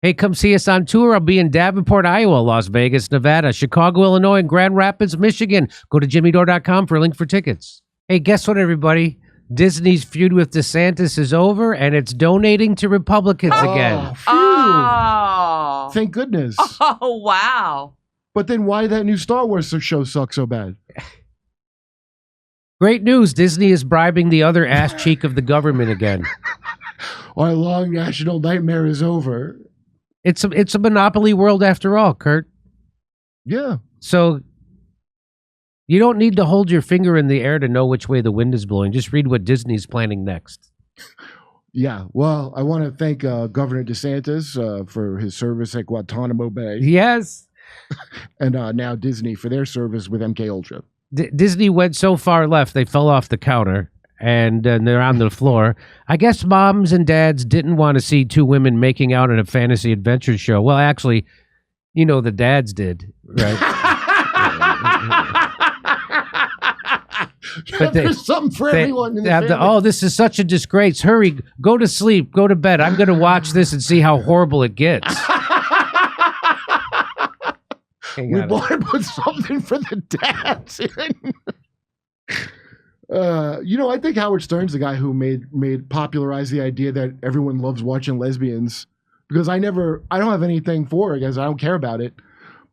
Hey, come see us on tour. I'll be in Davenport, Iowa, Las Vegas, Nevada, Chicago, Illinois, and Grand Rapids, Michigan. Go to jimmydore.com for a link for tickets. Hey, guess what, everybody? Disney's feud with DeSantis is over, and it's donating to Republicans again. Phew. Oh. Thank goodness. Oh, wow. But then why that new Star Wars show suck so bad? Great news. Disney is bribing the other ass cheek of the government again. Our long national nightmare is over. It's a monopoly world after all, Kurt. Yeah. So you don't need to hold your finger in the air to know which way the wind is blowing. Just read what Disney's planning next. Yeah. Well, I want to thank Governor DeSantis for his service at Guantanamo Bay. Yes. And now Disney for their service with MK Ultra. Disney went so far left, they fell off the counter. And they're on the floor. I guess moms and dads didn't want to see two women making out in a fantasy adventure show. Well, actually, you know, the dads did, right? But there's something for everyone in the family. Oh, this is such a disgrace. Hurry, go to sleep, go to bed. I'm going to watch this and see how horrible it gets. We want to put something for the dads in. I think Howard Stern's the guy who popularized the idea that everyone loves watching lesbians, because I don't have anything for it, because I don't care about it.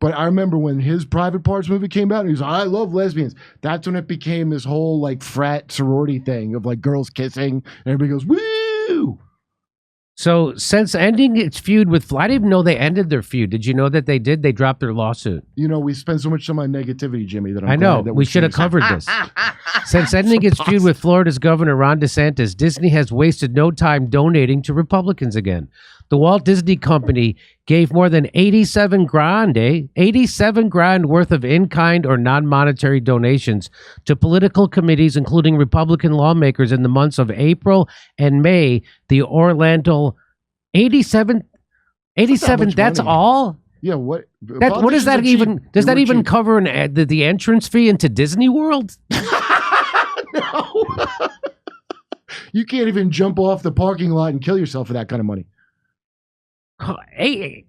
But I remember when his Private Parts movie came out, and he was like, I love lesbians. That's when it became this whole like frat sorority thing of like girls kissing, and everybody goes, woo! So since ending its feud with, I didn't even know they ended their feud. Did you know that they did? They dropped their lawsuit. We spend so much time on negativity, Jimmy, that I know. We should have covered this. Since ending its feud with Florida's Governor Ron DeSantis, Disney has wasted no time donating to Republicans again. The Walt Disney Company gave more than 87 grand worth of in-kind or non-monetary donations to political committees, including Republican lawmakers, in the months of April and May. The Orlando 87, that's all? Yeah, what? What does that even? Does that even cover the entrance fee into Disney World? No. You can't even jump off the parking lot and kill yourself for that kind of money. Hey,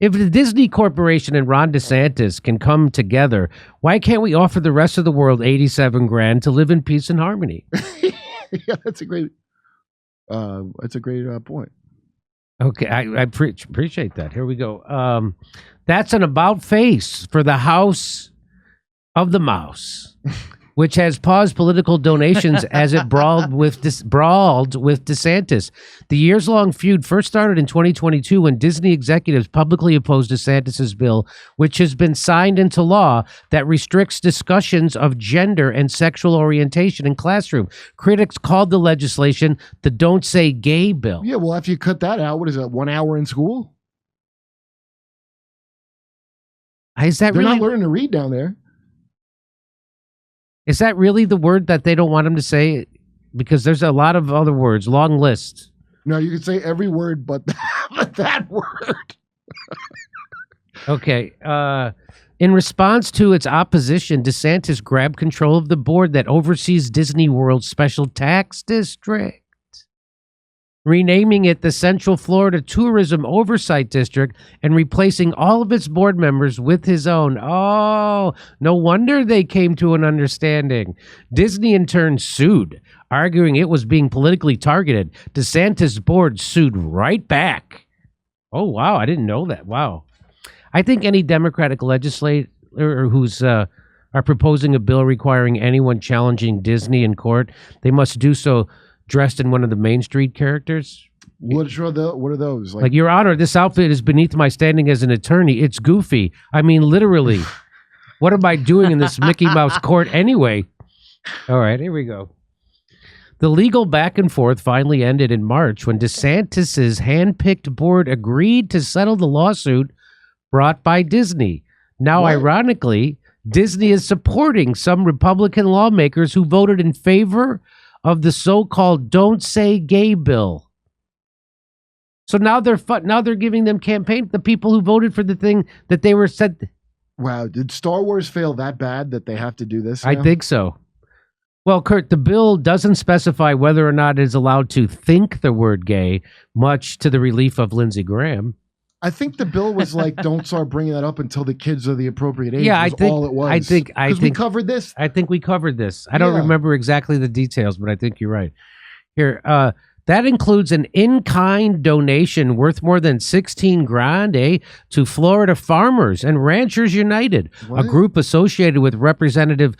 if the Disney Corporation and Ron DeSantis can come together, why can't we offer the rest of the world 87 grand to live in peace and harmony? Yeah, that's a great point. Okay, I appreciate that. Here we go. That's an about face for the House of the Mouse, which has paused political donations as it brawled with DeSantis. The years-long feud first started in 2022 when Disney executives publicly opposed DeSantis' bill, which has been signed into law, that restricts discussions of gender and sexual orientation in classroom. Critics called the legislation the Don't Say Gay bill. Yeah, well, after you cut that out, what is it, 1 hour in school? They're not learning to read down there. Is that really the word that they don't want him to say? Because there's a lot of other words, long list. No, you can say every word but that word. Okay. In response to its opposition, DeSantis grabbed control of the board that oversees Disney World's special tax district, renaming it the Central Florida Tourism Oversight District and replacing all of its board members with his own. Oh, no wonder they came to an understanding. Disney in turn sued, arguing it was being politically targeted. DeSantis' board sued right back. Oh, wow. I didn't know that. Wow. I think any Democratic legislator who's are proposing a bill requiring anyone challenging Disney in court, they must do so dressed in one of the Main Street characters. What are those? Like, Your Honor, this outfit is beneath my standing as an attorney. It's goofy. I mean, literally. What am I doing in this Mickey Mouse court anyway? All right, here we go. The legal back and forth finally ended in March when DeSantis' hand-picked board agreed to settle the lawsuit brought by Disney. Now, ironically, Disney is supporting some Republican lawmakers who voted in favor of the so-called Don't Say Gay bill. So now they're giving them campaign, the people who voted for the thing that they were said. Wow, did Star Wars fail that bad that they have to do this now? I think so. Well, Kurt, the bill doesn't specify whether or not it is allowed to think the word gay, much to the relief of Lindsey Graham. I think the bill was like, don't start bringing that up until the kids are the appropriate age. Yeah, I was think all it was. I think we covered this. I think we covered this. I don't Yeah. remember exactly the details, but I think you're right. Here, that includes an in-kind donation worth more than $16,000 to Florida Farmers and Ranchers United, What? a group associated with Representative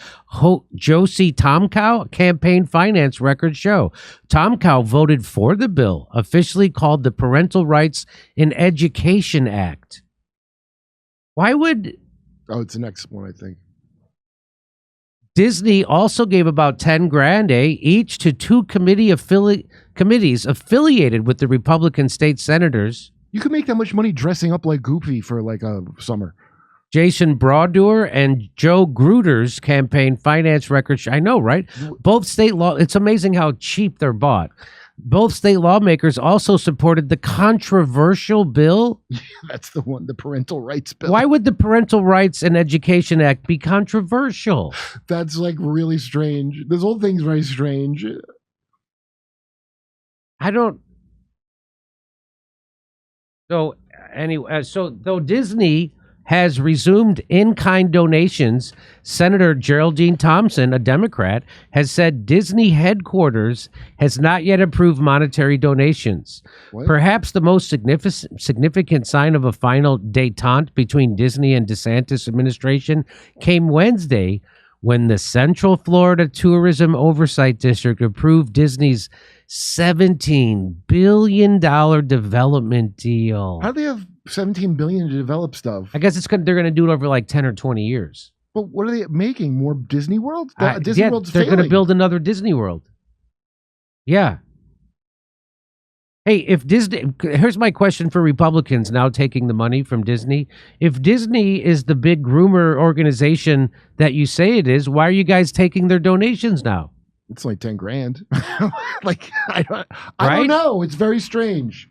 Josie Tomkow. Campaign finance records show Tomkow voted for the bill, officially called the Parental Rights in Education Act. Why would Oh, it's the next one, I think. Disney also gave about $10,000 each to two committees affiliated with the Republican state senators. You could make that much money dressing up like Goofy for like a summer. Jason Brodeur and Joe Gruder's campaign finance records. I know, right? Both state law. It's amazing how cheap they're bought. Both state lawmakers also supported the controversial bill. That's the one, the parental rights bill. Why would the Parental Rights and Education Act be controversial? That's like really strange. This whole thing's very strange. I don't. So anyway, so though Disney has resumed in-kind donations, Senator Geraldine Thompson, a Democrat, has said Disney headquarters has not yet approved monetary donations. What? Perhaps the most significant sign of a final détente between Disney and DeSantis administration came Wednesday when the Central Florida Tourism Oversight District approved Disney's $17 billion development deal. How do they have $17 billion to develop stuff? I guess they're going to do it over like 10 or 20 years. But what are they making? More Disney World? Disney Yeah, World's they're going to failing. build another Disney World. Yeah. Hey, if Disney, here's my question for Republicans now taking the money from Disney. If Disney is the big groomer organization that you say it is, why are you guys taking their donations now? It's like $10,000. Like I Right? don't know. It's very strange.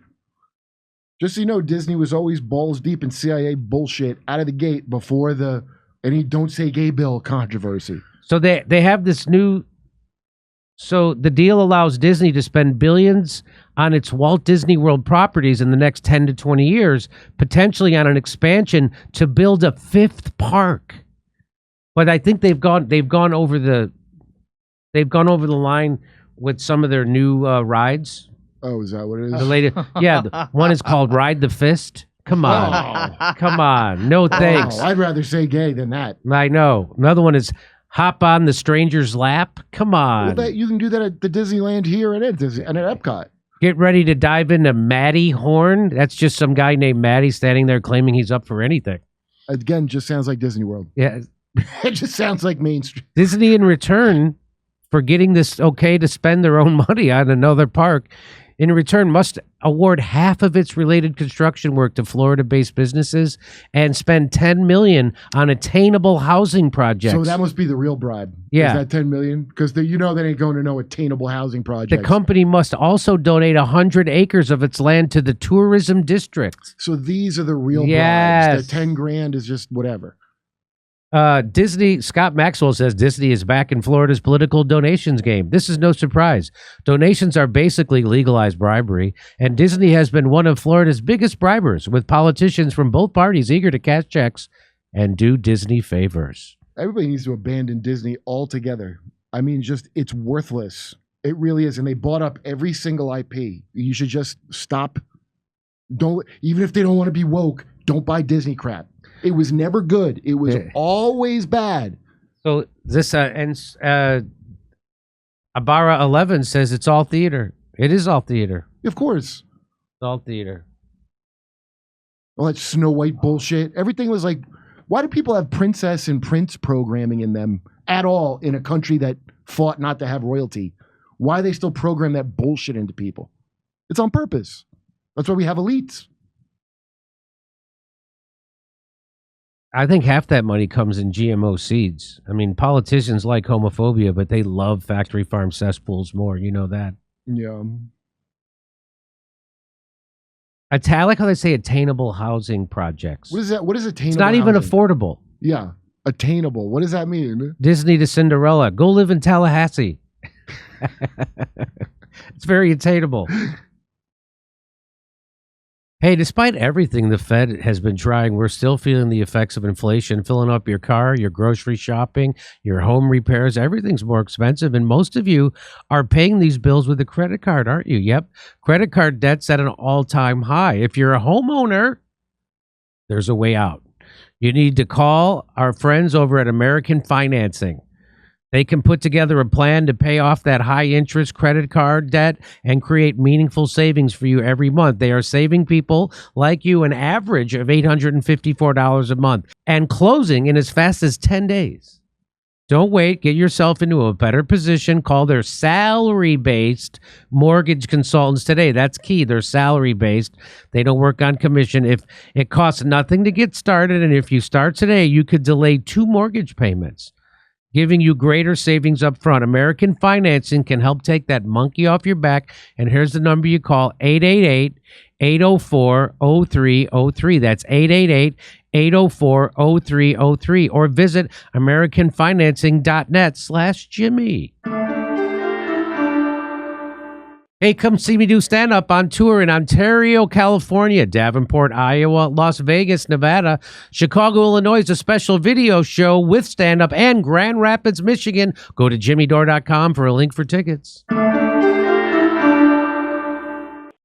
Just so you know, Disney was always balls deep in CIA bullshit out of the gate before the any "Don't Say Gay" bill controversy. So they have this new. So the deal allows Disney to spend billions on its Walt Disney World properties in the next 10 to 20 years, potentially on an expansion to build a fifth park. But I think they've gone over the line with some of their new rides. Oh, is that what it is? The latest, yeah, one is called Ride the Fist. Come on, come on, no thanks. Oh, I'd rather say gay than that. I know. Another one is Hop on the Stranger's Lap. Come on. Well, you can do that at the Disneyland here and at Epcot. Get ready to dive into Matty Horn. That's just some guy named Matty standing there claiming he's up for anything. Again, just sounds like Disney World. Yeah. It just sounds like Main Street. Disney, in return for getting this okay to spend their own money on another park, in return must award half of its related construction work to Florida-based businesses and spend $10 million on attainable housing projects. So that must be the real bribe. Yeah. Is that $10 million? Because they ain't going to no attainable housing The projects. company must also donate 100 acres of its land to the tourism district. So these are the real Yes. bribes. The $10,000 is just whatever. Disney, Scott Maxwell says Disney is back in Florida's political donations game. This is no surprise. Donations are basically legalized bribery, and Disney has been one of Florida's biggest bribers, with politicians from both parties eager to cash checks and do Disney favors. Everybody needs to abandon Disney altogether. I mean, just it's worthless. It really is. And they bought up every single IP. You should just stop. Even if they don't want to be woke, don't buy Disney crap. It was never good. It was always bad. So this Abara 11 says it's all theater. It is all theater. Of course. It's all theater. All that Snow White bullshit. Everything was like, why do people have princess and prince programming in them at all in a country that fought not to have royalty? Why they still program that bullshit into people? It's on purpose. That's why we have elites. I think half that money comes in GMO seeds. I mean, politicians like homophobia, but they love factory farm cesspools more. You know that. Yeah. I like how they say attainable housing projects. What is that? What is attainable? It's not even housing? affordable. Yeah. Attainable. What does that mean? Disney to Cinderella. Go live in Tallahassee. It's very attainable. Hey, despite everything the Fed has been trying, we're still feeling the effects of inflation, filling up your car, your grocery shopping, your home repairs. Everything's more expensive, and most of you are paying these bills with a credit card, aren't you? Yep. Credit card debt's at an all-time high. If you're a homeowner, there's a way out. You need to call our friends over at American Financing. They can put together a plan to pay off that high-interest credit card debt and create meaningful savings for you every month. They are saving people like you an average of $854 a month and closing in as fast as 10 days. Don't wait. Get yourself into a better position. Call their salary-based mortgage consultants today. That's key. They're salary-based. They don't work on commission. If it costs nothing to get started, and if you start today, you could delay 2 mortgage payments, giving you greater savings up front. American Financing can help take that monkey off your back. And here's the number you call, 888-804-0303. That's 888-804-0303. Or visit AmericanFinancing.net/Jimmy. Hey, come see me do stand-up on tour in Ontario, California, Davenport, Iowa, Las Vegas, Nevada, Chicago, Illinois, a special video show with stand-up, and Grand Rapids, Michigan. Go to jimmydore.com for a link for tickets.